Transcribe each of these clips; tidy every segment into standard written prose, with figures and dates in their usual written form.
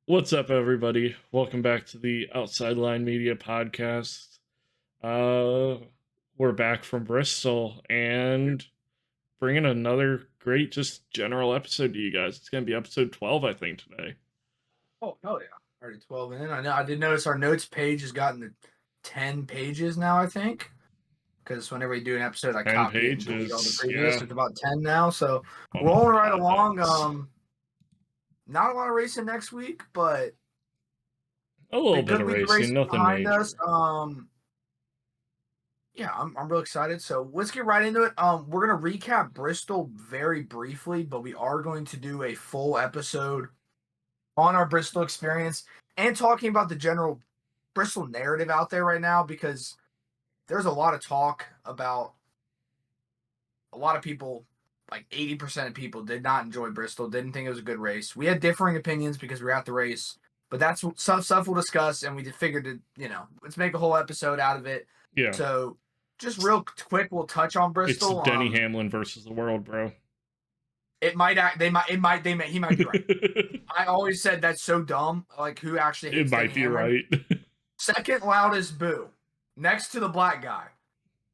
What's up, everybody? Welcome back to the Outside Line Media podcast. Uh, we're back from Bristol and bringing another great, just general episode to you guys. It's going to be episode 12, I think, today. Oh, hell yeah. Already 12 in. I know. I did notice our notes page has gotten to 10 pages now, I think. Because whenever we do an episode, I 10 copy it and delete all the pages, previous. yeah. It's about 10 now. So Oh, rolling right God, along. thanks. Not a lot of racing next week, but A little a bit good of week of racing, racing nothing behind major. us. Yeah, I'm real excited. So let's get right into it. We're gonna recap Bristol very briefly, but we are going to do a full episode on our Bristol experience and talking about the general Bristol narrative out there right now, because there's a lot of talk about a lot of people, like 80% of people did not enjoy Bristol, didn't think it was a good race. We had differing opinions because we were at the race, but that's some stuff we'll discuss, and we just figured to, let's make a whole episode out of it. Yeah. So just real quick, we'll touch on It's Bristol. Denny Hamlin versus the world, bro. He might be right. I always said that's so dumb. Like, who actually hates It might Denny be Hamlin? right. Second loudest boo, next to the black guy,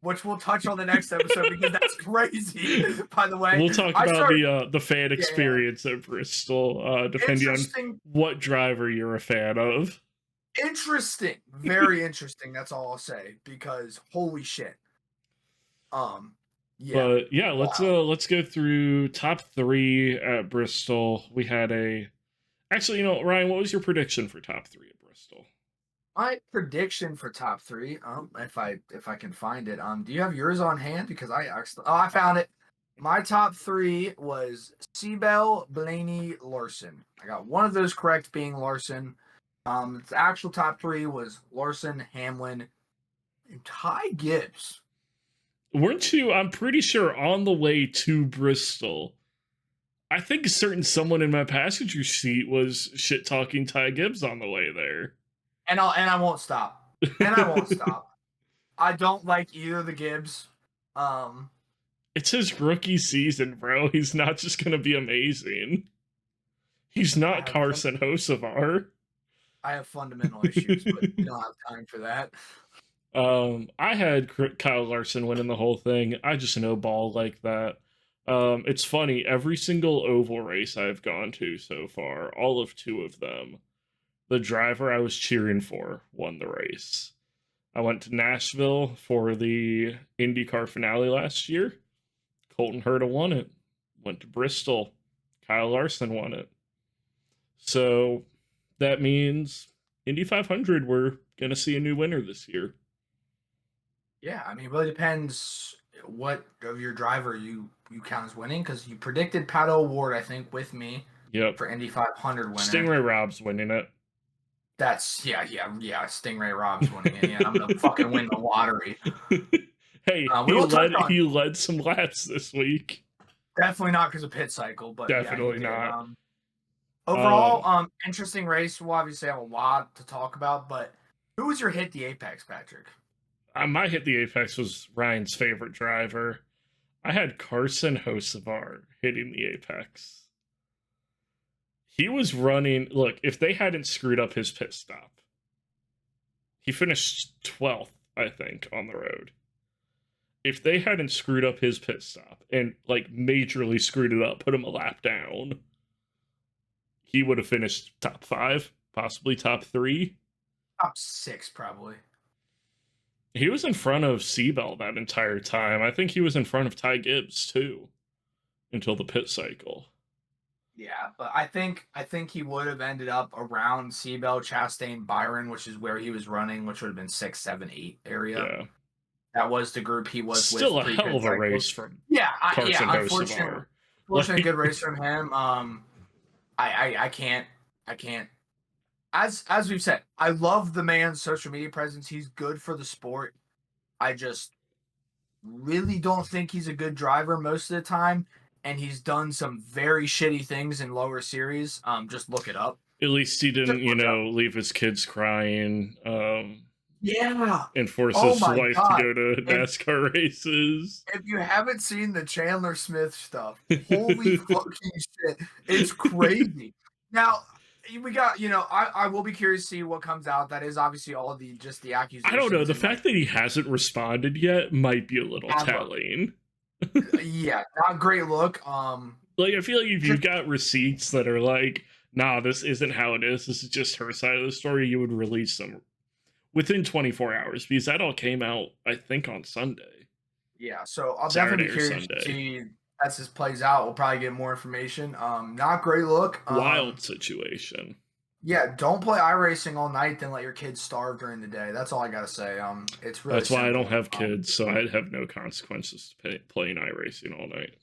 which we'll touch on the next episode because that's crazy. By the way, We'll talk about the fan experience at Bristol, depending on what driver you're a fan of. Interesting, very interesting. That's all I'll say, because holy shit. Yeah. But yeah, let's go through top 3 at Bristol. We had actually, Ryan, what was your prediction for top 3 at Bristol? My prediction for top 3, if I can find it, do you have yours on hand? Because I found it. My top 3 was Seabell, Blaney, Larson. I got one of those correct, being Larson. The actual top 3 was Larson, Hamlin, and Ty Gibbs. Weren't you, I'm pretty sure, on the way to Bristol? I think someone in my passenger seat was shit talking Ty Gibbs on the way there. And I won't stop. I don't like either of the Gibbs. It's his rookie season, bro. He's not just gonna be amazing. He's not Carson Hocevar. I have fundamental issues, but we don't have time for that. I had Kyle Larson winning the whole thing. I just know ball like that. It's funny, every single oval race I've gone to so far, all of 2 of them, the driver I was cheering for won the race. I went to Nashville for the IndyCar finale last year. Colton Herta won it. Went to Bristol. Kyle Larson won it. So that means Indy 500, we're going to see a new winner this year. Yeah, I mean, it really depends what of your driver you count as winning, because you predicted Pato O'Ward, I think, with me. Yep. For Indy 500 winner. Stingray Rob's winning it. That's, yeah, Stingray Rob's winning it. Yeah, I'm going to fucking win the lottery. Hey, he led some laps this week. Definitely not because of pit cycle, but definitely not. Overall, interesting race. We'll obviously have a lot to talk about, but who was your hit the apex, Patrick? My hit the apex was Ryan's favorite driver. I had Carson Hocevar hitting the apex. He was running. Look, if they hadn't screwed up his pit stop, he finished 12th, I think, on the road. If they hadn't screwed up his pit stop and majorly screwed it up, put him a lap down, he would have finished top 5, possibly top 3, top 6, probably. He was in front of Seabell that entire time. I think he was in front of Ty Gibbs too, until the pit cycle. Yeah, but I think he would have ended up around Seabell, Chastain, Byron, which is where he was running, which would have been 6, 7, 8 area. Yeah. That was the group he was still with. Still a hell of a race from Carson Hocevar. Unfortunately, good race from him. I can't. As we've said, I love the man's social media presence. He's good for the sport. I just really don't think he's a good driver most of the time, and he's done some very shitty things in lower series. Just look it up. At least he didn't, leave his kids crying. Yeah. And force his wife to go to NASCAR races. If you haven't seen the Chandler Smith stuff, holy fucking shit, it's crazy. Now, we got, I will be curious to see what comes out. That is obviously all the I don't know. accusations The and like fact that he hasn't responded yet might be a little have telling. yeah, not great look. Like, I feel like if Just you've got receipts that are like, nah, this isn't how it is, this is just her side of the story, you would release them within 24 hours because that all came out, I think, on Sunday. yeah, so I'll Saturday definitely be or curious to Sunday. see as this plays out. We'll probably get more information. Not great look. Wild situation. Yeah, don't play iRacing all night, then let your kids starve during the day. That's all I gotta say. It's really That's why I don't simple. have kids, so I have no consequences to playing iRacing all night.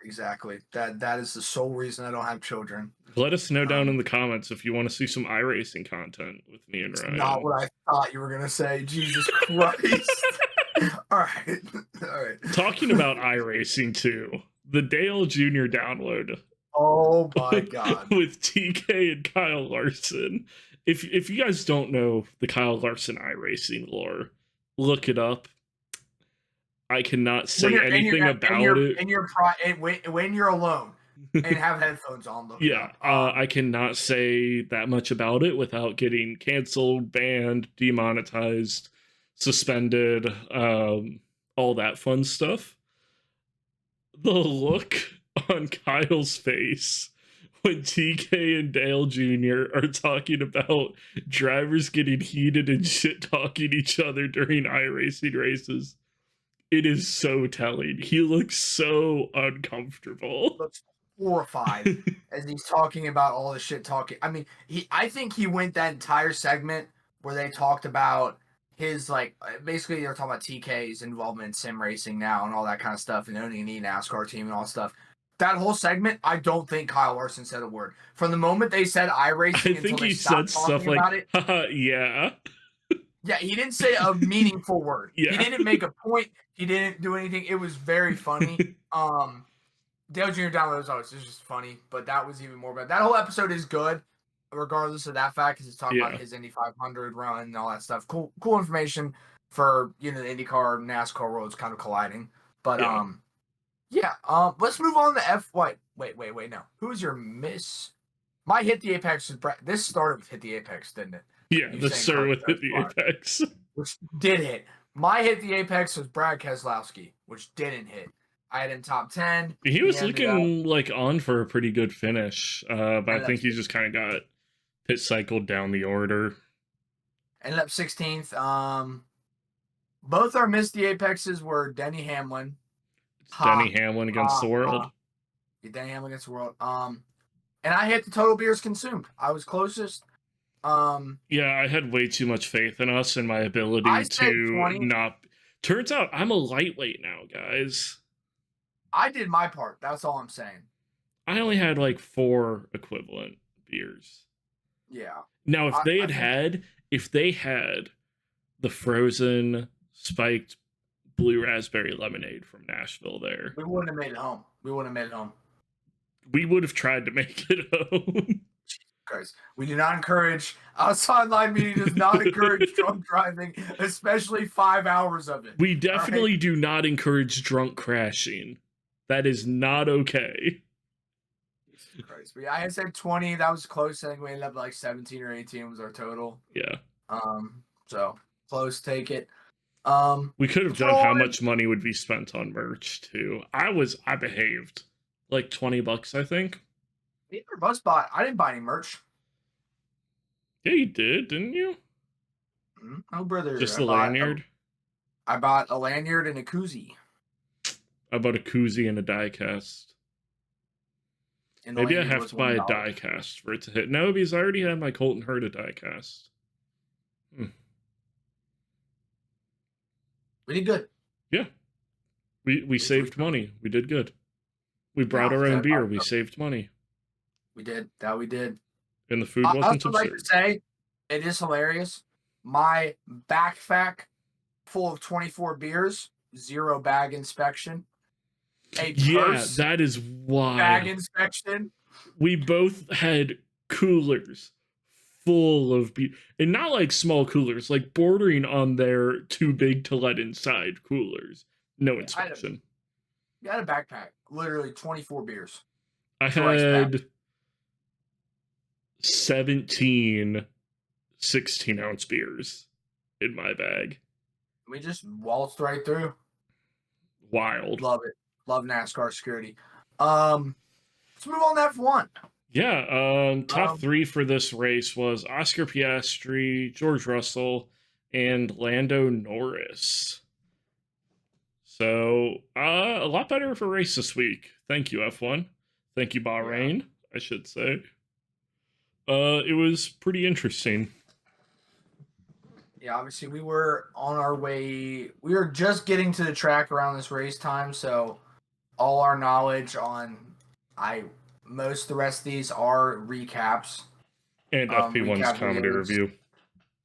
Exactly. That is the sole reason I don't have children. Let us know down Um, in the comments if you want to see some iRacing content with me and it's not Ryan. what I thought you were gonna say. Jesus Christ. All right. All right. Talking about iRacing too, the Dale Jr. download Oh my God. with TK and Kyle Larson. If you guys don't know the Kyle Larson iRacing lore, look it up. I cannot say anything about it. When you're alone and have headphones on, look it Yeah, up. I cannot say that much about it without getting canceled, banned, demonetized, suspended, all that fun stuff. The look on Kyle's face when TK and Dale Jr. are talking about drivers getting heated and shit talking each other during iRacing races. It is so telling. He looks so uncomfortable. Looks horrified as he's talking about all the shit talking. I mean, I think he went that entire segment where they talked about his basically they're talking about TK's involvement in sim racing now and all that kind of stuff and owning an NASCAR team and all that stuff. That whole segment, I don't think Kyle Larson said a word. From the moment they said iRacing I until think they he stopped said stuff talking like, about it. yeah. Yeah, he didn't say a meaningful word. He Yeah. didn't make a point. He didn't do anything. It was very funny. Dale Jr. download was always just funny, but that was even more bad. That whole episode is good, regardless of that fact, because it's talking about Yeah. his Indy 500 run and all that stuff. Cool information for the IndyCar NASCAR worlds kind of colliding. But let's move on to F. Wait, no. Who's your miss? My hit the apex is Brad. This started with hit the apex, didn't it? Yeah, the sir with hit the apex. Which did hit. My hit the apex was Brad Keselowski, which didn't hit. I had him top 10. He was looking like on for a pretty good finish, but I think he just kind of got pit cycled down the order. Ended up 16th. Both our missed the apexes were Denny Hamlin. Denny Hamlin against the world. Denny Hamlin against the world. And I hit the total beers consumed. I was closest. Yeah, I had way too much faith in us and my ability to 20. not. Turns out I'm a lightweight now, guys. I did my part. That's all I'm saying. I only had like 4 equivalent beers. Yeah. Now, if they had the frozen spiked blue raspberry lemonade from Nashville there, we wouldn't have made it home. We would have tried to make it home. Guys, we do not encourage, outside line meeting does not encourage drunk driving, especially 5 hours of it. We definitely do not encourage drunk crashing. That is not okay. Jesus Christ. I had said 20. That was close. I think we ended up like 17 or 18 was our total. Yeah. So close, take it. We could have done how much money would be spent on merch too. I behaved. Like $20, I think. Neither of us bought. I didn't buy any merch. Yeah, you did, didn't you? Oh, brother. Just the lanyard? I bought a lanyard and a koozie. I bought a koozie and a diecast. Maybe I have to buy a diecast for it to hit. No, because I already had my Colton Herta diecast. We did good. Yeah. We saved money. We did good. We brought our own beer. We saved money. We did. That we did. And the food wasn't absurd. Like to say, it is hilarious. My backpack full of 24 beers, 0 bag inspection. That is wild. Bag inspection. We both had coolers full of beer. And not like small coolers, like bordering on their too big to let inside coolers. No inspection. You had a backpack. Literally 24 beers. I had 17 16-ounce beers in my bag. We just waltzed right through. Wild. Love it. Love NASCAR security. Let's move on to F1. Yeah, top three for this race was Oscar Piastri, George Russell, and Lando Norris. So, a lot better of a race this week. Thank you, F1. Thank you, Bahrain, I should say. It was pretty interesting. Yeah, obviously we were on our way. We were just getting to the track around this race time, so all our knowledge on most of the rest of these are recaps. And FP1's recap comedy videos, review.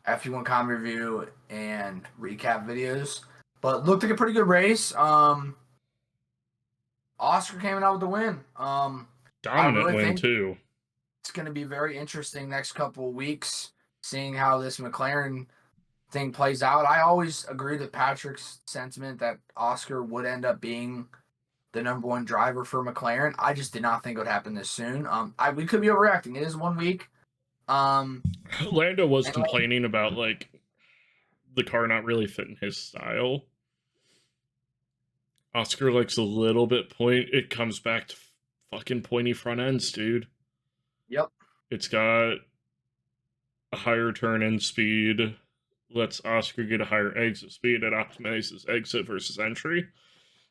FP1 comedy review and recap videos. But looked like a pretty good race. Oscar came out with the win. Dominant win, too. It's going to be very interesting next couple of weeks, seeing how this McLaren thing plays out. I always agreed with Patrick's sentiment that Oscar would end up being the number one driver for McLaren. I just did not think it would happen this soon. We could be overreacting. It is 1 week. Lando was complaining about like the car not really fitting his style. Oscar likes a little bit point. It comes back to fucking pointy front ends, dude. Yep. It's got a higher turn-in speed. Lets Oscar get a higher exit speed. It optimizes exit versus entry.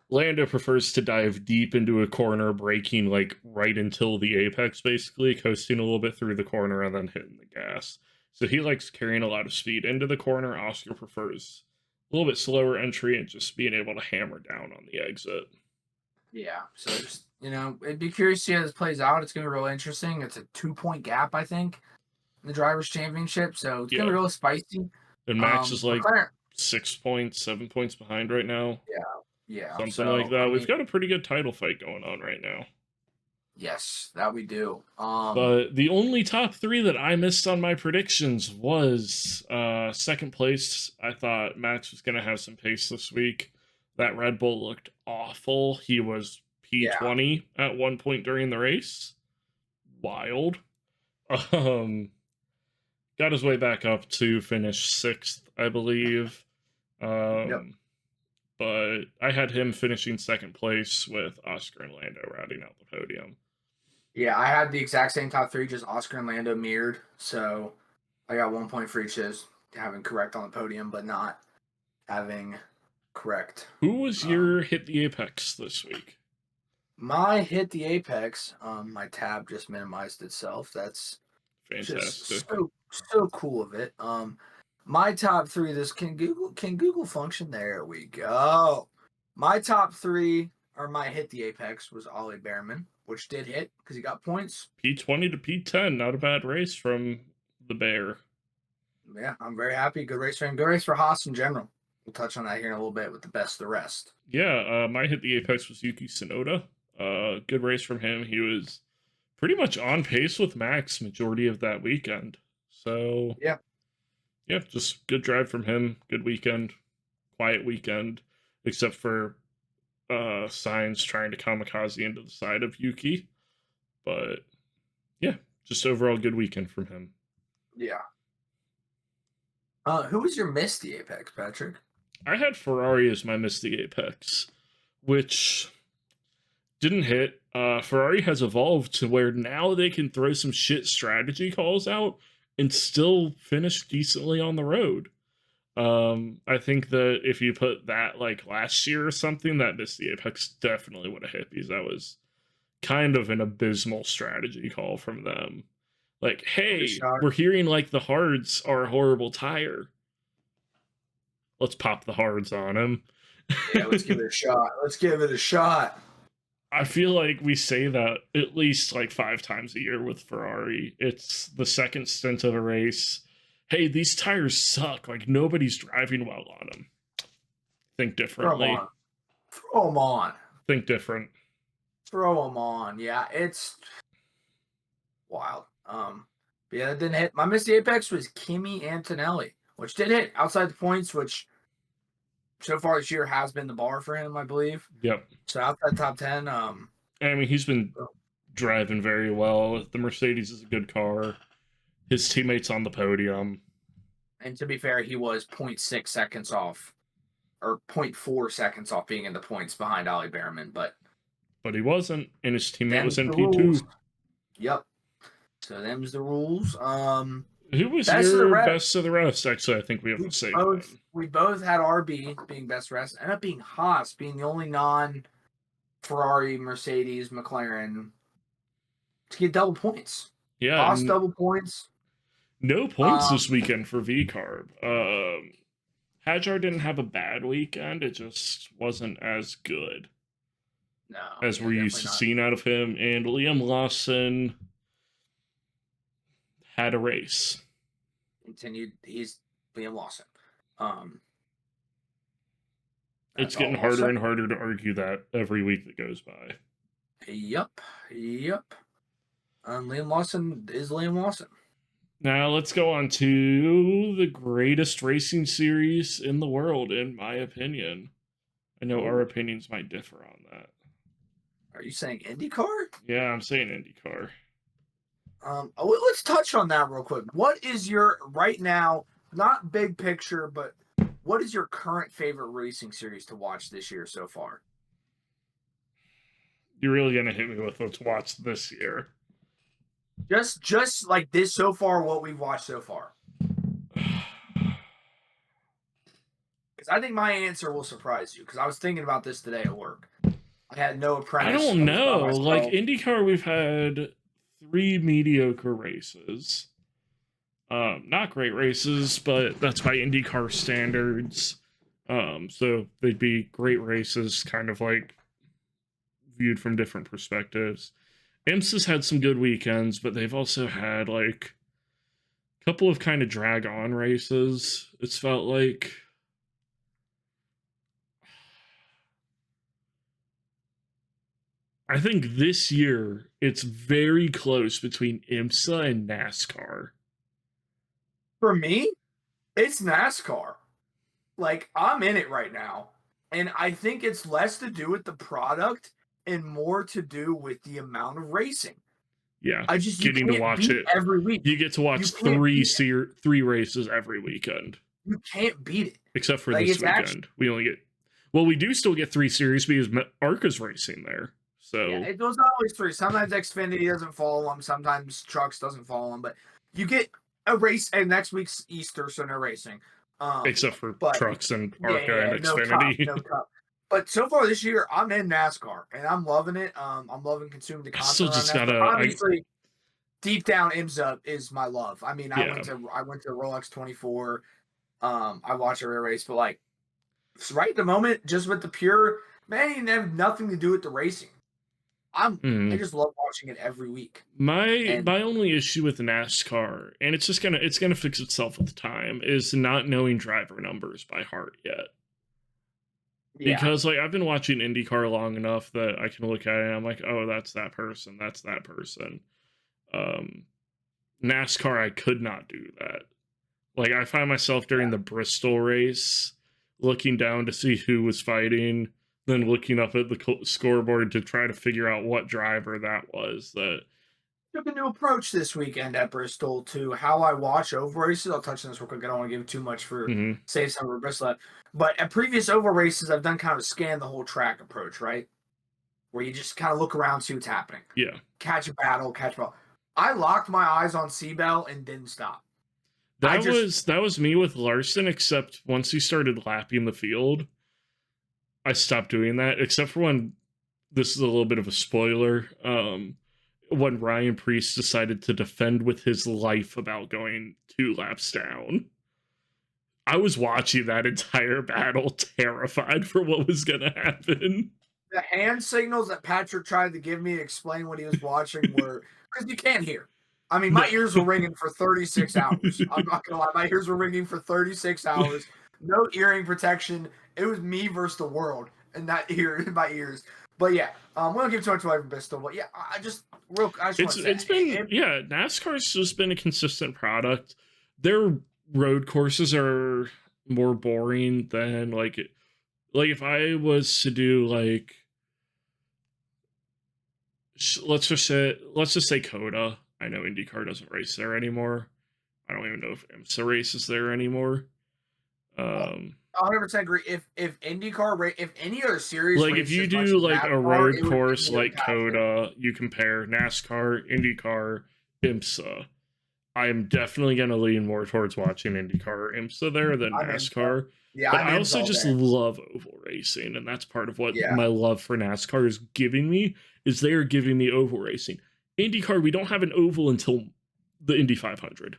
Lando prefers to dive deep into a corner, braking like right until the apex, basically, coasting a little bit through the corner and then hitting the gas. So he likes carrying a lot of speed into the corner. Oscar prefers a little bit slower entry and just being able to hammer down on the exit. Yeah, so just, it'd be curious to see how this plays out. It's going to be real interesting. It's a 2-point gap, I think, in the Drivers' Championship, so it's going to be real spicy. And Max is like McLaren, 6 points, 7 points behind right now. Yeah. Something like that. We've got a pretty good title fight going on right now. Yes, that we do. But the only top three that I missed on my predictions was second place. I thought Max was going to have some pace this week. That Red Bull looked awful. He was P20 at one point during the race. Wild. Got his way back up to finish 6th, I believe. But I had him finishing second place with Oscar and Lando rounding out the podium. Yeah, I had the exact same top three, just Oscar and Lando mirrored. So I got 1 point for each of those, having correct on the podium, but not having correct. Who was your hit the apex this week? My hit the apex. My tab just minimized itself. That's fantastic. Just so cool of it. My top three. This can Google function? There we go. My top three are my hit the apex was Ollie Behrman, which did hit because he got points. P20 to P10, not a bad race from the Bear. Yeah, I'm very happy. Good race for him. Good race for Haas in general. We'll touch on that here in a little bit with the best of the rest. Yeah, my hit the apex was Yuki Tsunoda. Good race from him. He was pretty much on pace with Max majority of that weekend. So yeah, just good drive from him. Good weekend. Quiet weekend, except for Sainz trying to kamikaze into the side of Yuki. But yeah, just overall good weekend from him. Yeah. Who was your miss the apex, Patrick? I had Ferrari as my miss the apex, which didn't hit. Ferrari has evolved to where now they can throw some shit strategy calls out and still finish decently on the road. I think that if you put that like last year or something, that miss the apex definitely would have hit, because that was kind of an abysmal strategy call from them. Like, hey, we're hearing like the hards are a horrible tire. Let's pop the hards on him. Yeah, let's give it a shot. Let's give it a shot. I feel like we say that at least like 5 times a year with Ferrari. It's the second stint of a race. Hey, these tires suck. Like, nobody's driving well on them. Think differently. Throw them on. Think different. Throw them on. Yeah, it's wild. But yeah, that didn't hit. My miss the apex was Kimi Antonelli, which did hit outside the points, which so far this year has been the bar for him, I believe. Yep. So outside top 10. I mean, he's been driving very well. The Mercedes is a good car. His teammates on the podium. And to be fair, he was 0.6 seconds off, or 0.4 seconds off being in the points behind Ollie Behrman, but But he wasn't, and his teammate was them's in the rules. P2. Yep. So them's the rules. Who was Best of the your rest. best of the rest? Actually, I think we have the same one. We both had RB being best rest. Ended up being Haas being the only non-Ferrari, Mercedes, McLaren to get double points. Yeah, Haas double points. no points this weekend for VCarb. Hajar didn't have a bad weekend. It just wasn't as good as we're used to seeing out of him. And Liam Lawson had a race. Continued. He's Liam Lawson. It's getting harder and harder to argue that every week that goes by. Yep. Liam Lawson is Liam Lawson. Now let's go on to the greatest racing series in the world, in my opinion. I know our opinions might differ on that. Are you saying IndyCar? Yeah, I'm saying IndyCar. Let's touch on that real quick. What is your, right now, not big picture, but what is your current favorite racing series to watch this year so far? You're really going to hit me with what's watched this year. Just like this so far, what we've watched so far. Because I think my answer will surprise you, because I was thinking about this today at work. I had no apprentice. I don't know. Like IndyCar, we've had 3 mediocre races. Not great races, but that's by IndyCar standards. So they'd be great races, kind of like viewed from different perspectives. IMSA's had some good weekends, but they've also had like a couple of kind of drag on races. It's felt like I think this year it's very close between IMSA and NASCAR. For me, it's NASCAR. Like, I'm in it right now. And I think it's less to do with the product and more to do with the amount of racing. Yeah, I just getting to watch it every week. You get to watch 3 races every weekend. You can't beat it. Except for this weekend. We only get... Well, we do still get 3 series because ARCA's racing there. So yeah, it goes not always 3. Sometimes Xfinity doesn't follow them. Sometimes Trucks doesn't follow them. But you get a race, and next week's Easter, so no racing. Except for Trucks and ARCA and Xfinity. No cup. But so far this year, I'm in NASCAR, and I'm loving it. I'm loving consuming the content. Obviously, deep down, IMSA is my love. I mean, I went to Rolex 24. I watch every race, but like right at the moment, just with the pure man, it have nothing to do with the racing. I just love watching it every week. My only issue with NASCAR, and it's gonna fix itself with time, is not knowing driver numbers by heart yet. Yeah. Because like I've been watching IndyCar long enough that I can look at it and I'm like, oh, that's that person. NASCAR, I could not do that. Like I find myself during the Bristol race looking down to see who was fighting, then looking up at the scoreboard to try to figure out what driver that was. That took a new approach this weekend at Bristol to how I watch oval races. I'll touch on this real quick. I don't want to give too much for save some for Bristol. But at previous oval races, I've done kind of a scan the whole track approach, right? Where you just kind of look around, see what's happening. Yeah. Catch a battle. I locked my eyes on Seabell and didn't stop. That was me with Larson, except once he started lapping the field, I stopped doing that, except for when, this is a little bit of a spoiler, when Ryan Preece decided to defend with his life about going 2 laps down. I was watching that entire battle terrified for what was going to happen. The hand signals that Patrick tried to give me to explain what he was watching were, because you can't hear. I mean, my ears were ringing for 36 hours. I'm not going to lie. My ears were ringing for 36 hours. No hearing protection. It was me versus the world in that ear, in my ears. But yeah, we don't give too much away from Bristol. But yeah, NASCAR's just been a consistent product. Their road courses are more boring than like if I was to do like, let's just say COTA. I know IndyCar doesn't race there anymore. I don't even know if IMSA races there anymore. 100% agree. If IndyCar, if any other series Like if raced you as much do as like a NASCAR, road it would be course like fantastic. Coda, you compare NASCAR, IndyCar, IMSA. I am definitely going to lean more towards watching IndyCar or IMSA there than I'm IMSA. NASCAR. Yeah, But I'm I IMSA also all just day. love oval racing, and that's part of what Yeah, my love for NASCAR is giving me. Is they are giving me oval racing. IndyCar, we don't have an oval until the Indy 500,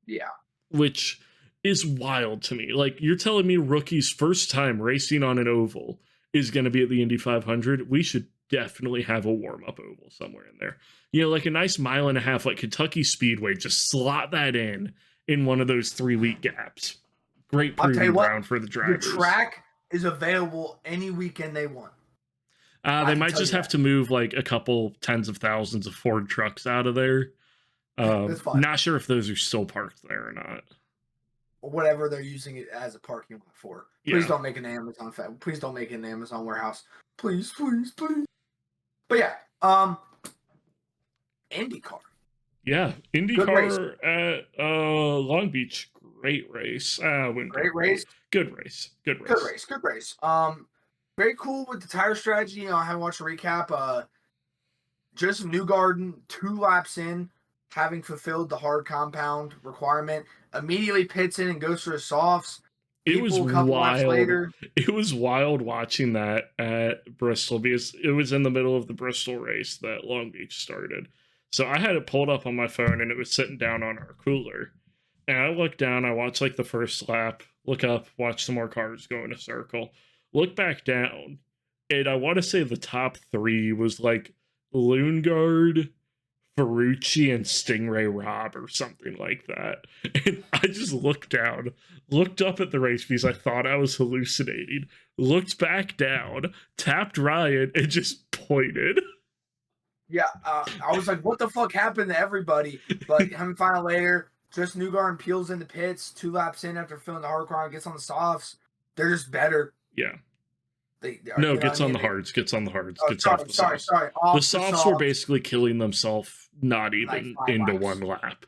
yeah. which is wild to me. Like you're telling me rookie's first time racing on an oval is going to be at the Indy 500. We should definitely have a warm up oval somewhere in there. You know, like a nice mile and a half, like Kentucky Speedway. Just slot that in one of those 3-week gaps. Great I'll tell you proving what, ground for the the drivers. track is available any weekend they want. I They can might tell just you have that. to move like a couple tens of thousands of Ford trucks out of there. That's fine. Not sure if those are still parked there or not. Whatever they're using it as a parking lot for. Please Yeah. don't make an Amazon Please don't make an Amazon warehouse. Please, please, please. But yeah, IndyCar. Yeah, Good race. IndyCar at Long Beach, great race. Wouldn't be Great race. good race, good Good race. race. Good race. Very cool with the tire strategy. You know, I haven't watched a recap. Joseph Newgarden, 2 laps in, having fulfilled the hard compound requirement, immediately pits in and goes for his softs. It was People a couple laps wild. later. It was wild watching that at Bristol because it was in the middle of the Bristol race that Long Beach started. So I had it pulled up on my phone and it was sitting down on our cooler. And I look down, I watch like the first lap, look up, watch some more cars go in a circle, look back down, and I want to say the top 3 was like Lundgaard, Ferrucci, and Stingray Robb or something like that. And I just looked down, looked up at the race because I thought I was hallucinating, looked back down, tapped Ryan, and just pointed. Yeah, I was like, what the fuck happened to everybody? But having find out later, just Newgarden peels in the pits 2 laps in after filling the hard car, gets on the softs. They're just better. Yeah. They No, you know gets what I on mean? the hards, gets on the hards, Oh, gets off the softs. sorry. The Off softs were basically killing themselves not like even 5 into laps. one lap.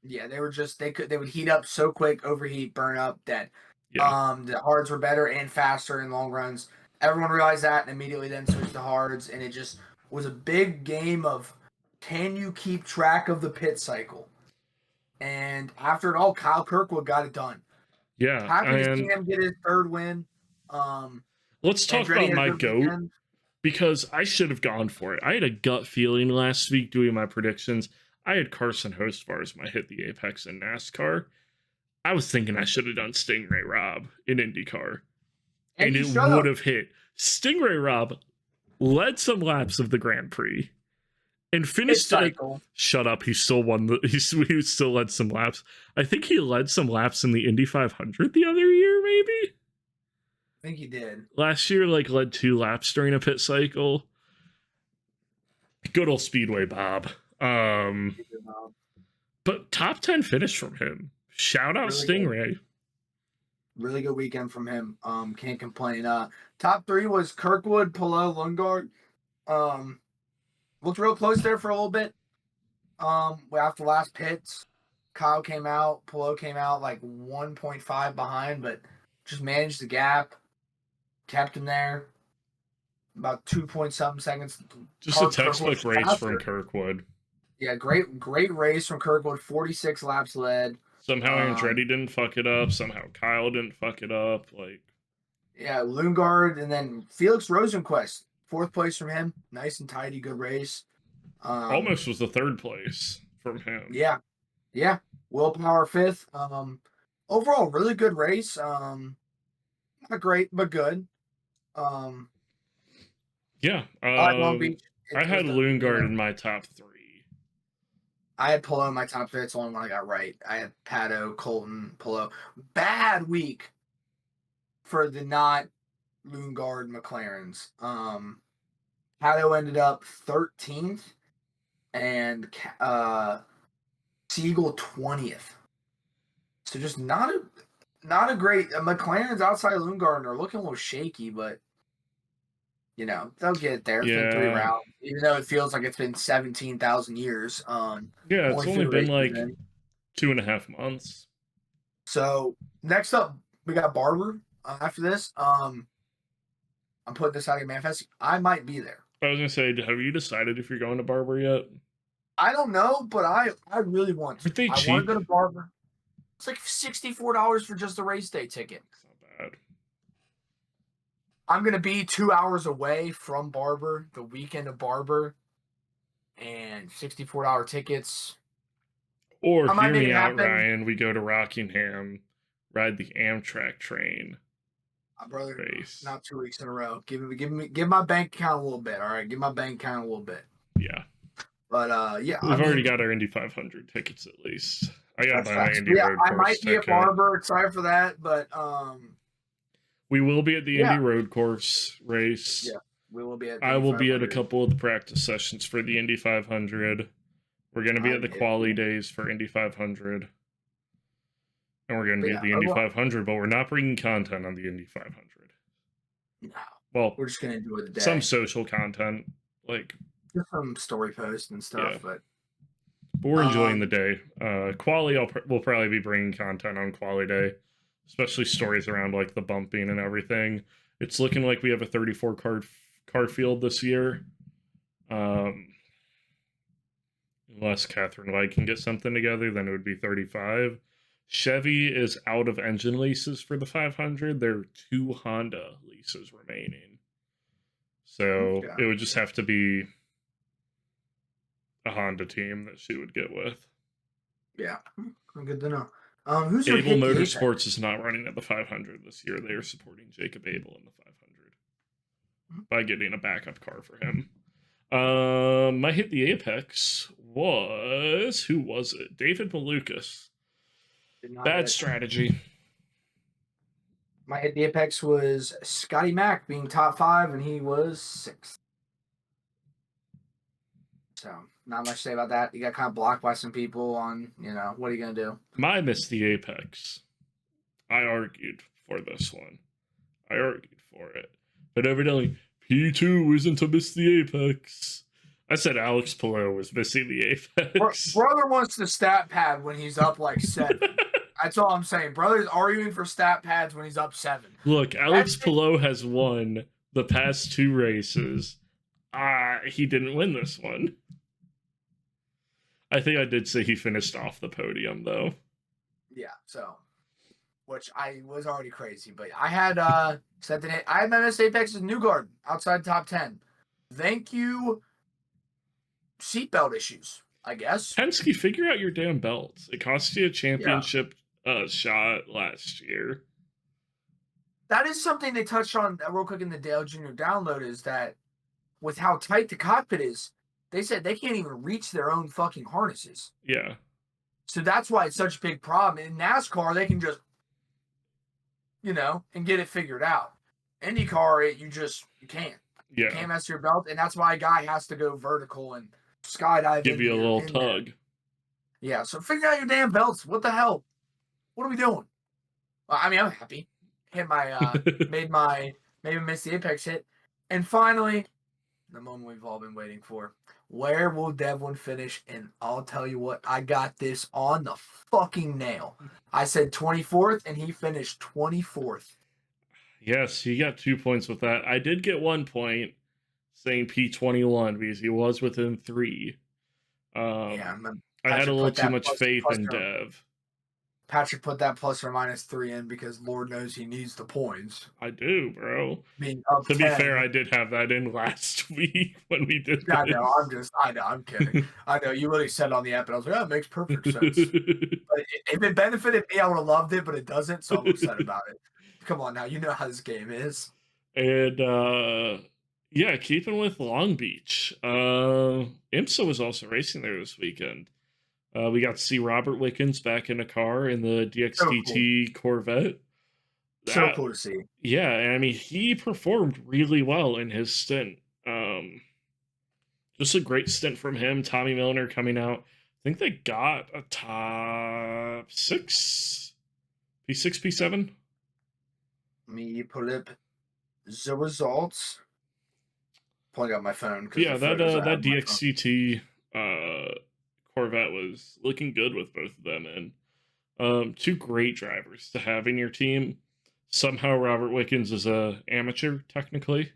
Yeah, they were just they would heat up so quick, overheat, burn up, dead. Yeah. The hards were better and faster in long runs. Everyone realized that and immediately then switched to hards, and it just was a big game of can you keep track of the pit cycle? And after it all, Kyle Kirkwood got it done. Yeah. Happy to see And him get his 3rd win. let's talk Andretti about had a my good GOAT weekend. because I should have gone for it. I had a gut feeling last week doing my predictions. I had Carson Hostvar as my hit the apex in NASCAR. I was thinking I should have done Stingray Robb in IndyCar. And you it should would have. have hit. Stingray Robb led some laps of the Grand Prix and Pit finished cycle. shut up. He still won he still led some laps. I think he led some laps in the Indy 500 the other year, maybe. I think he did. Last year, like led 2 laps during a pit cycle. Good old Speedway Bob. But top 10 finish from him. Shout out Really Stingray. Good. Really good weekend from him. Can't complain. Top 3 was Kirkwood, Palou, Lundgaard. Looked real close there for a little bit. After the last pits, Kyle came out, Palou came out like 1.5 behind, but just managed the gap, kept him there. About 2 point something seconds. Just a textbook race from Kirkwood. Yeah, great race from Kirkwood. 46 laps led. Somehow Andretti didn't fuck it up. Somehow Kyle didn't fuck it up. Like, yeah, Lundgaard and then Felix Rosenquist, 4th place from him. Nice and tidy, good race. Almost was the 3rd place from him. Yeah. Willpower 5th. Overall, really good race. Not great, but good. Yeah. Long Beach. I had Lundgaard in my top 3. I had Palou in my top 3. It's the only one I got right. I had Pato, Colton, Palou. Bad week for the not Lundgaard McLarens. Pato ended up 13th and Siegel 20th. So just not a great McLaren's outside of Lundgaard are looking a little shaky, but you know, they'll get there. It's been 3 rounds, even though it feels like it's been 17,000 years. Yeah, it's only been like 2.5 months. So next up, we got Barber. After this, I'm putting this out of your manifest. I might be there. I was gonna say, have you decided if you're going to Barber yet? I don't know, but I really want to. Aren't they I want to cheap? go to Barber. It's like $64 for just a race day ticket. It's not bad. I'm gonna be 2 hours away from Barber the weekend of Barber, and $64 tickets. Or I might hear make me it out, happen. Ryan. We go to Rockingham, ride the Amtrak train. Brother, race. not 2 weeks in a row. Give my bank account a little bit. All right, give my bank account a little bit. Yeah. But yeah, we've already got our Indy 500 tickets at least. I got my Indy yeah, Road I Course might be ticket. at Barber. Sorry for that, but we will be at the Indy Road Course race. Yeah, we will be at. I will be at a couple of the practice sessions for the Indy 500. We're going to be at the quali days for Indy 500. And we're going to be at the Indy 500, but we're not bringing content on the Indy 500. No. Well, we're just going to enjoy the day. Some social content, like just some story posts and stuff, but we're enjoying the day. Quali, we'll probably be bringing content on quali day, especially stories around like the bumping and everything. It's looking like we have a 34 car field this year. Unless Catherine White can get something together, then it would be 35. Chevy is out of engine leases for the 500. There are 2 Honda leases remaining. So it would just have to be a Honda team that she would get with. Yeah, good to know. Who's Abel Motorsports is not running at the 500 this year. They are supporting Jacob Abel in the 500 by getting a backup car for him. My hit the apex was, who was it? David Malukas. Bad strategy. My hit the apex was Scotty Mack being top 5, and he was 6th. So not much to say about that. You got kind of blocked by some people on, what are you gonna do? My miss the apex. I argued for this one. I argued for it, but evidently P2 isn't to miss the apex. I said Alex Palou was missing the apex. Brother wants the stat pad when he's up like 7. That's all I'm saying. Brother's arguing for stat pads when he's up 7. Look, Alex Palou has won the past 2 races. He didn't win this one. I think I did say he finished off the podium, though. Yeah, so, which I was already crazy, but I had my miss apex is Newgarden outside top 10. Thank you. Seatbelt issues, I guess. Penske, figure out your damn belts. It cost you a championship shot last year. That is something they touched on real quick in the Dale Jr. download, is that with how tight the cockpit is, they said they can't even reach their own fucking harnesses. Yeah. So that's why it's such a big problem. In NASCAR, they can just, and get it figured out. IndyCar, you can't. Yeah. You can't mess your belt, and that's why a guy has to go vertical and skydive. Give you a little tug. There. Yeah, so figure out your damn belts. What the hell? What are we doing? Well, I mean, I'm happy. Hit my maybe missed the apex hit. And finally, the moment we've all been waiting for. Where will Devlin finish? And I'll tell you what, I got this on the fucking nail. I said 24th, and he finished 24th. Yes, he got 2 points with that. I did get 1 point saying P21 because he was within 3. I had a little too much faith in Dev. Patrick put that plus or minus 3 in because Lord knows he needs the points. I do, bro. Being up to 10. be fair, I did have that in last week when we did this. I know, I'm kidding. I know, you really said it on the app, and I was like, it makes perfect sense. But if it benefited me, I would have loved it, but it doesn't, so I'm upset about it. Come on now, you know how this game is. And, keeping with Long Beach, IMSA was also racing there this weekend. We got to see Robert Wickens back in a car in the DXDT Corvette. So cool to see. Yeah, and I mean, he performed really well in his stint. Just a great stint from him. Tommy Milner coming out. I think they got a top 6? P6, P7? Let me pull up the results. Pulling out my phone. Yeah, that DXCT Corvette was looking good with both of them, and two great drivers to have in your team. Somehow Robert Wickens is a amateur, technically.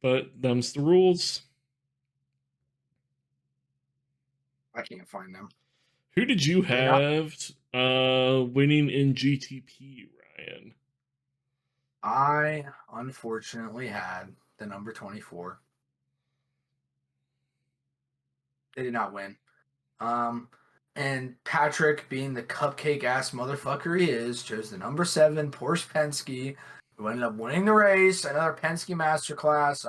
But them's the rules. I can't find them. Who did you have winning in GTP, Ryan? I unfortunately had the number 24. They did not win. And Patrick, being the cupcake ass motherfucker he is, chose the number 7 Porsche Penske, who ended up winning the race. Another Penske masterclass.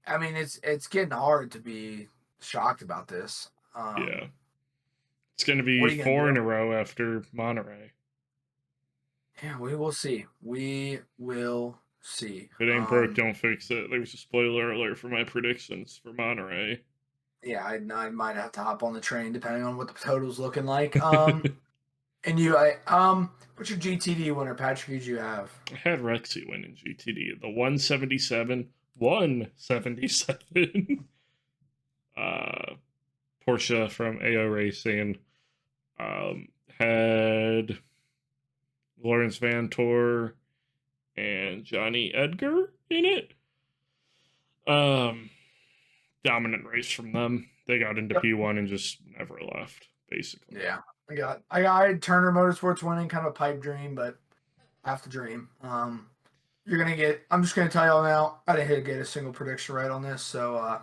I mean, it's getting hard to be shocked about this. Yeah, it's going to be 4 in a row after Monterey. Yeah, we will see. We will see. If it ain't broke, don't fix it. There's a spoiler alert for my predictions for Monterey. Yeah, I might have to hop on the train depending on what the total's looking like. And you, what's your GTD winner, Patrick? Who'd you have? I had Rexy win in GTD. The 177. Porsche from AO Racing had Lawrence Vantor and Johnny Edgar in it. Dominant race from them. They got into P1 and just never left, basically. Yeah. I had Turner Motorsports winning, kind of a pipe dream, but half the dream. You're gonna get. I'm just gonna tell y'all now. I didn't get a single prediction right on this, so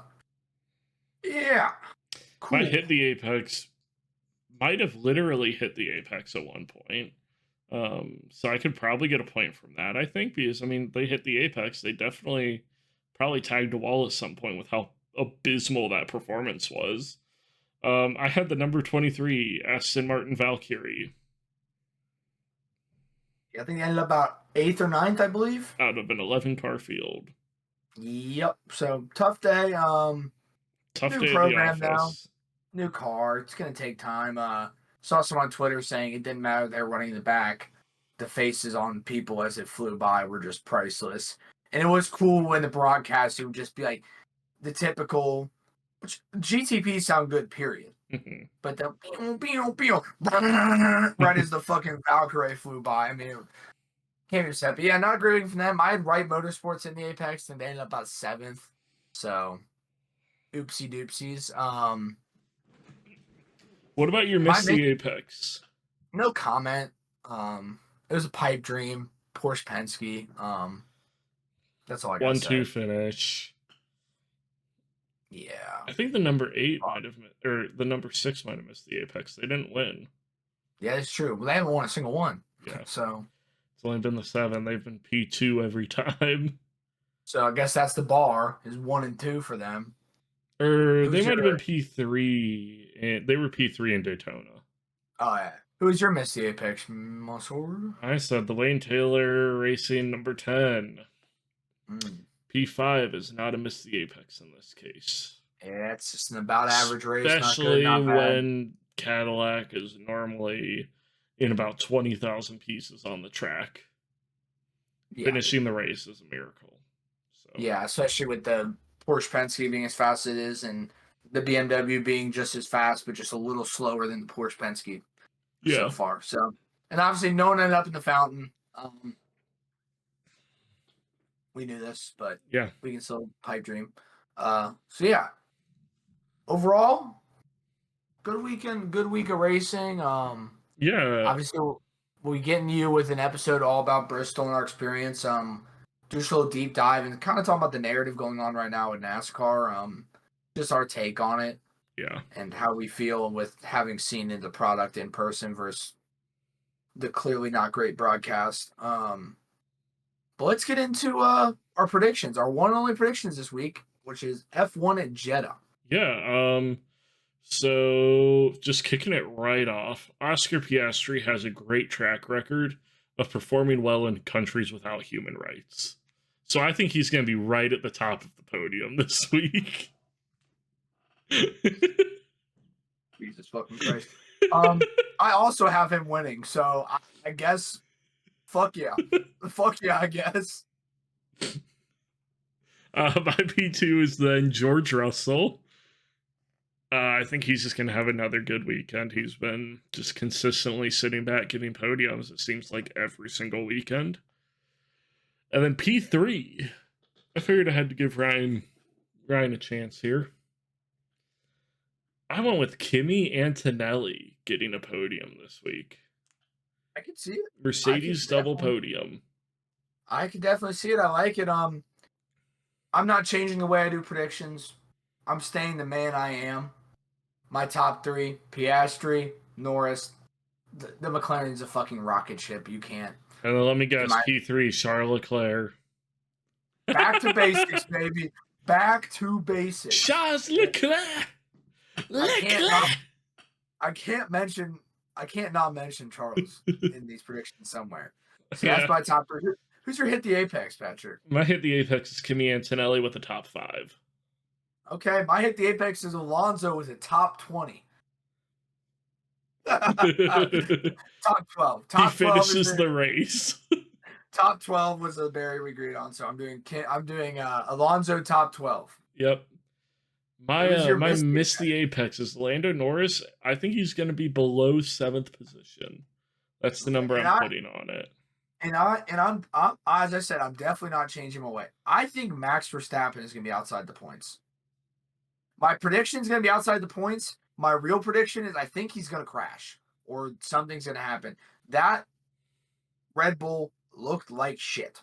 yeah. Cool. I hit the apex. Might have literally hit the apex at one point. So I could probably get a point from that, I think, because I mean they hit the apex. They definitely probably tagged a wall at some point with how abysmal that performance was. I had the number 23 Aston Martin Valkyrie. Yeah, I think they ended up about 8th or 9th, I believe. Out of an 11-car field. Yep. So tough day. Tough new day program at the office. Now. New car. It's gonna take time. Saw someone on Twitter saying it didn't matter they're running in the back. The faces on people as it flew by were just priceless. And it was cool when the broadcast would just be like the typical, which GTP sound good, period. Mm-hmm. But the right as the fucking Valkyrie flew by. I mean, can't be upset. But yeah, not agreeing from them. I had Wright Motorsports in the Apex and they ended up about 7th. So oopsie doopsies. What about your Miss the Apex? No comment. It was a pipe dream. Porsche Penske. That's all I got. 1-2 finish. Yeah. I think the number 8 might have, or the number 6 might have missed the Apex. They didn't win. Yeah, it's true. Well, they haven't won a single one. Yeah. So it's only been the 7. They've been P2 every time. So I guess that's the bar, is 1 and 2 for them. Or they might have been P3, and they were P3 in Daytona. Oh yeah. Who's your Miss the Apex, Monsieur? I said the Lane Taylor Racing number 10. P5 is not a Miss the Apex in this case. Yeah, it's just an about average race. Especially when Cadillac is normally in about 20,000 pieces on the track. Yeah. Finishing the race is a miracle. So. Yeah, especially with the Porsche Penske being as fast as it is and the BMW being just as fast but just a little slower than the Porsche Penske so far. So, and obviously no one ended up in the fountain. We knew this, but yeah, we can still pipe dream. So yeah, overall, good weekend, good week of racing. Yeah, obviously we'll be getting you with an episode all about Bristol and our experience. Do just a little deep dive and kind of talk about the narrative going on right now with NASCAR. Just our take on it. Yeah, and how we feel with having seen the product in person versus the clearly not great broadcast. But let's get into our predictions, our one and only predictions this week, which is F1 at Jeddah. Yeah, so just kicking it right off, Oscar Piastri has a great track record of performing well in countries without human rights. So I think he's going to be right at the top of the podium this week. Jesus fucking Christ. I also have him winning, so I guess... Fuck yeah. Fuck yeah, I guess. My P2 is then George Russell. I think he's just going to have another good weekend. He's been just consistently sitting back getting podiums, it seems like, every single weekend. And then P3, I figured I had to give Ryan a chance here. I went with Kimi Antonelli getting a podium this week. I can see it. Mercedes double podium. I can definitely see it. I like it. I'm not changing the way I do predictions. I'm staying the man I am. My top three: Piastri, Norris. The McLaren's a fucking rocket ship. You can't. And then let me guess, P3, Charles Leclerc. Back to basics, baby. Back to basics. Charles Leclerc. I can't not mention Charles in these predictions somewhere. So that's my top three. Who's your hit the apex, Patrick? My hit the apex is Kimi Antonelli with a top 5. Okay, my hit the apex is Alonso with a top 20. Top 12. He finishes the race. Top 12 was the Barry we agreed on, so I'm doing Alonso top 12. Yep. My miss the apex is Lando Norris. I think he's going to be below 7th position. That's the number I'm putting on it. And I'm as I said, I'm definitely not changing my way. I think Max Verstappen is going to be outside the points. My prediction is going to be outside the points. My real prediction is I think he's going to crash or something's going to happen. That Red Bull looked like shit.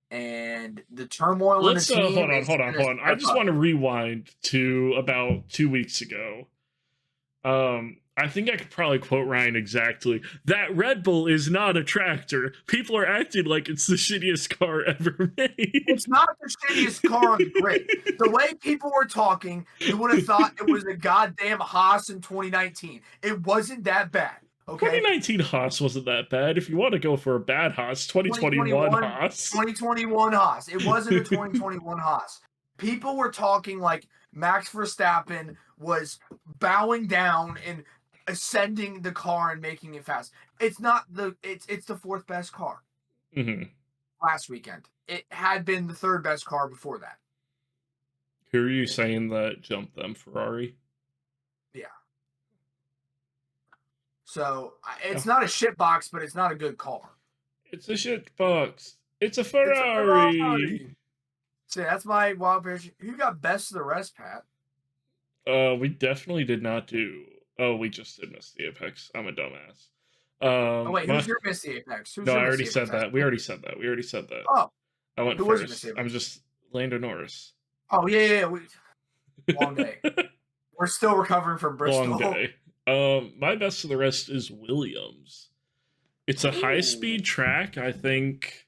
And the turmoil in the team. Hold on. I just want to rewind to about 2 weeks ago. I think I could probably quote Ryan exactly. That Red Bull is not a tractor. People are acting like it's the shittiest car ever made. It's not the shittiest car on the grid. The way people were talking, you would have thought it was a goddamn Haas in 2019. It wasn't that bad. Okay. 2019 Haas wasn't that bad. If you want to go for a bad Haas, 2021 Haas. 2021 Haas. It wasn't a 2021 Haas. People were talking like Max Verstappen was bowing down and ascending the car and making it fast. It's not it's the 4th best car. Mm-hmm. Last weekend. It had been the 3rd best car before that. Who are you saying that jumped them? Ferrari? Yeah. So it's not a shit box, but it's not a good car. It's a shit box. It's a Ferrari. So that's my wild prediction. Who got best of the rest, Pat? We definitely did not do. Oh, we just did miss the apex. I'm a dumbass. Who's your miss the apex? I already said that. We already said that. Oh, I went first. I'm just Lando Norris. Oh yeah. Long day. We're still recovering from Bristol. Long day. My best of the rest is Williams. It's a high-speed track. I think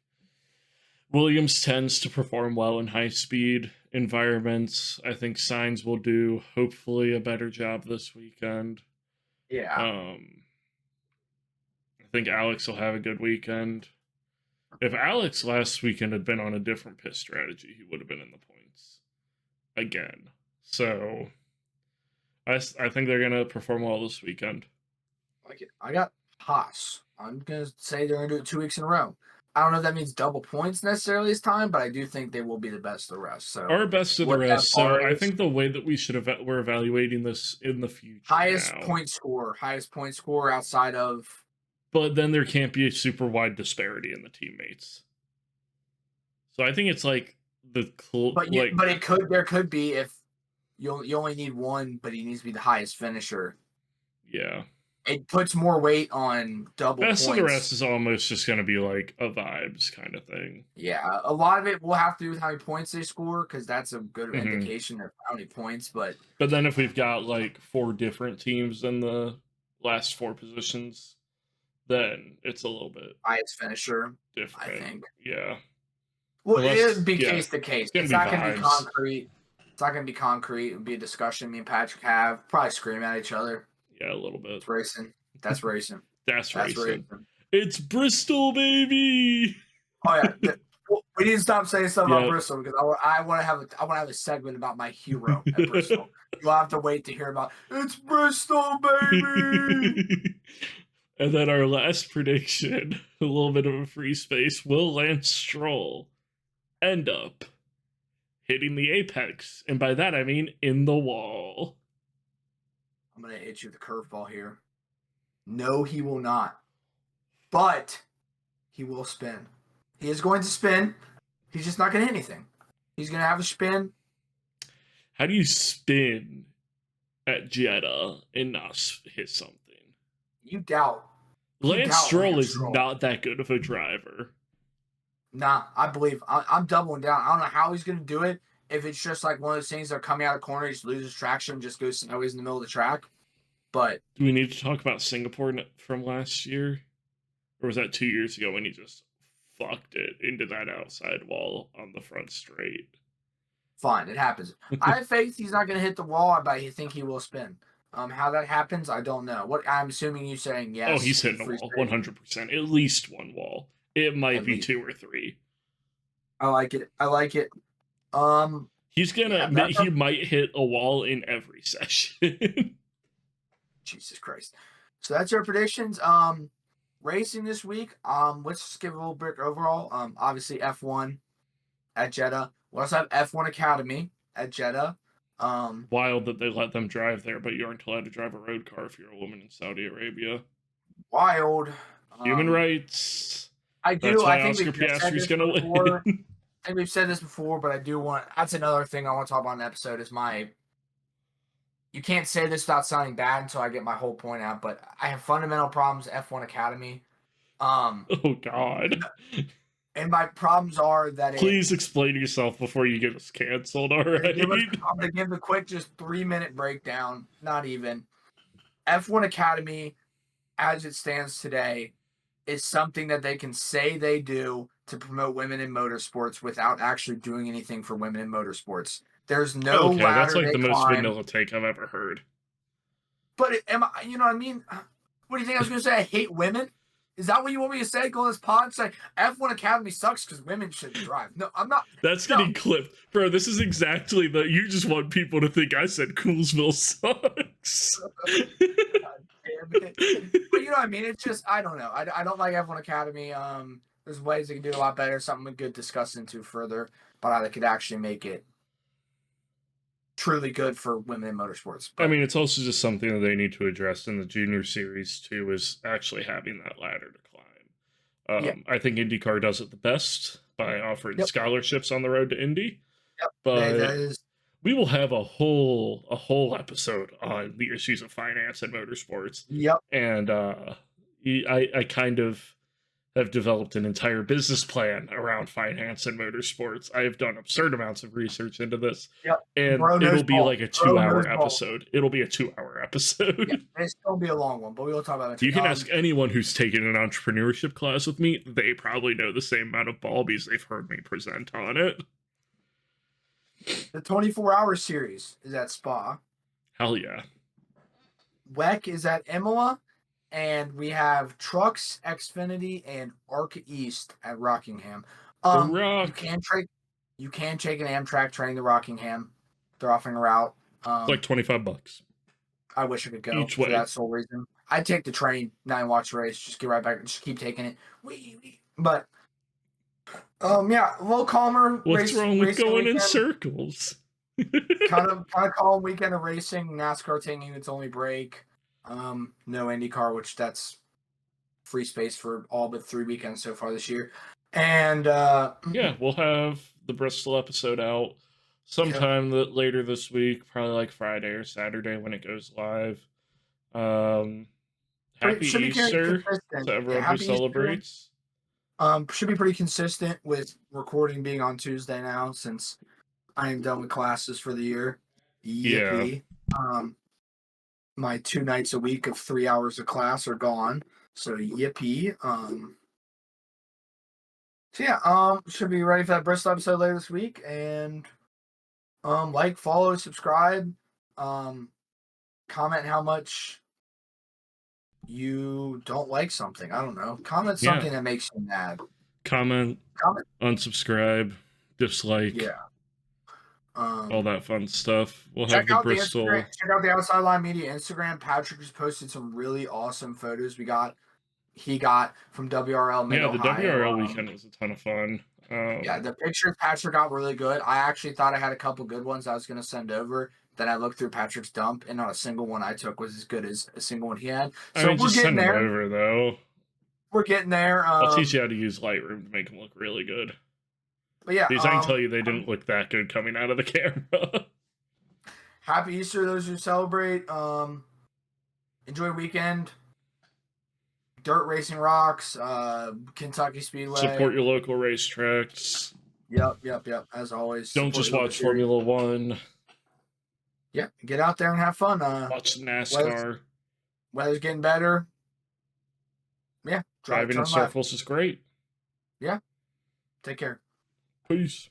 Williams tends to perform well in high-speed environments. I think Sainz will do, hopefully, a better job this weekend. Yeah. I think Alex will have a good weekend. If Alex last weekend had been on a different pit strategy, he would have been in the points again. So I think they're going to perform well this weekend. Like it. I got Haas. I'm going to say they're going to do it 2 weeks in a row. I don't know if that means double points necessarily this time, but I do think they will be the best of the rest. So our best of the rest. So I think the way that we're evaluating this in the future. Highest point score outside of. But then there can't be a super wide disparity in the teammates. So I think it's like there could be if you only need one, but he needs to be the highest finisher. Yeah. It puts more weight on double Best points. of the rest is almost just going to be like a vibes kind of thing. Yeah, a lot of it will have to do with how many points they score, because that's a good indication of how many points. But then if we've got like 4 different teams in the last 4 positions, then it's a little bit highest finisher different. I think. Yeah. Well, it'd be case to case. It's not going to be concrete. It's not going to be concrete. It would be a discussion me and Patrick have. Probably scream at each other. Yeah, a little bit. It's racing. That's racing. That's racing. It's Bristol, baby. Oh yeah. We need to stop saying stuff about Bristol, because I want to have a segment about my hero at Bristol. You'll have to wait to hear about it's Bristol, baby. And then our last prediction, a little bit of a free space, will Lance Stroll end up hitting the apex. And by that, I mean in the wall. I'm going to hit you with a curveball here. No, he will not. But he will spin. He is going to spin. He's just not going to hit anything. He's going to have a spin. How do you spin at Jeddah and not hit something? You doubt. Lance Stroll is not that good of a driver. Nah, I believe. I'm doubling down. I don't know how he's going to do it. If it's just like one of those things that are coming out of the corner, he just loses traction, just goes sideways in the middle of the track. But do we need to talk about Singapore from last year? Or was that 2 years ago when he just fucked it into that outside wall on the front straight? Fine, it happens. I have faith he's not going to hit the wall, but I think he will spin. How that happens, I don't know. What I'm assuming you saying yes. Oh, he's hitting a wall, 100%. At least one wall. It might be 2 or 3. I like it. He's gonna. He might hit a wall in every session. Jesus Christ. So that's our predictions. Racing this week. Let's just give a little break overall. Obviously F1 at Jeddah. We also have F1 Academy at Jeddah. Wild that they let them drive there, but you aren't allowed to drive a road car if you're a woman in Saudi Arabia. Wild. Human rights. I do. That's why I think Oscar Piastri's gonna win. I think we've said this before, but I do want. That's another thing I want to talk about in the episode. Is my. You can't say this without sounding bad until I get my whole point out. But I have fundamental problems. F1 Academy. Oh God. And my problems are that. Please explain yourself before you get us canceled already. I'm gonna give a quick, just 3-minute breakdown. Not even. F1 Academy, as it stands today, is something that they can say they do to promote women in motorsports without actually doing anything for women in motorsports. There's no ladder that's like the most vanilla take I've ever heard. But you know what I mean? What do you think I was going to say? I hate women? Is that what you want me to say? Go on this pod and say F1 Academy sucks because women shouldn't drive. No, I'm not. That's getting clipped. Bro, this is exactly the... You just want people to think I said Coolsville sucks. But you know what I mean? It's just, I don't know. I don't like F1 Academy. There's ways they can do a lot better. Something we could discuss into further, but how they could actually make it truly good for women in motorsports. But, I mean, it's also just something that they need to address in the junior series too, is actually having that ladder to climb. I think IndyCar does it the best by offering scholarships on the road to Indy. But we will have a whole episode on the issues of finance and motorsports. And I kind of have developed an entire business plan around finance and motorsports. I have done absurd amounts of research into this. And it'll be like a 2-hour episode. It'll be a 2-hour episode. It's going to be a long one, but we'll talk about it. You can ask anyone who's taken an entrepreneurship class with me. They probably know the same amount of ball because they've heard me present on it. The 24-hour series is at Spa. Hell yeah. WEC is at Imola. And we have Trucks, Xfinity, and Arc East at Rockingham. You can take an Amtrak train to Rockingham. They're offering a route. It's like $25. I wish I could go each way. For that sole reason. I'd take the train, not watch the race. Just get right back. Just keep taking it. But a little calmer. What's wrong with going in circles? kind of calm weekend of racing. NASCAR taking its only break. No IndyCar, which that's free space for all but 3 weekends so far this year. And we'll have the Bristol episode out sometime later this week, probably like Friday or Saturday when it goes live. Happy Easter to everyone who celebrates. Should be pretty consistent with recording being on Tuesday now, since I am done with classes for the year. Yippee. My 2 nights a week of 3 hours of class are gone. So yippee. Should be ready for that Bristol episode later this week. And like, follow, subscribe, comment how much you don't like something. I don't know. Comment something that makes you mad. Comment, unsubscribe, dislike. All that fun stuff. We'll have the Bristol. Check out the Outside Line Media Instagram. Patrick has posted some really awesome photos he got from WRL. The WRL weekend was a ton of fun. Yeah, the pictures Patrick got were really good. I actually thought I had a couple good ones I was going to send over. Then I looked through Patrick's dump, and not a single one I took was as good as a single one he had. I So mean, we're just getting send them there. over, though. We're getting there. I'll teach you how to use Lightroom to make them look really good. But yeah, Because I can tell you they didn't look that good coming out of the camera. Happy Easter to those who celebrate. Enjoy your weekend. Dirt racing rocks. Kentucky Speedway. Support your local racetracks. Yep. As always. Don't just watch Formula One. Yeah, get out there and have fun. Watch NASCAR. Weather's getting better. Yeah. Driving in circles is great. Yeah. Take care. Peace.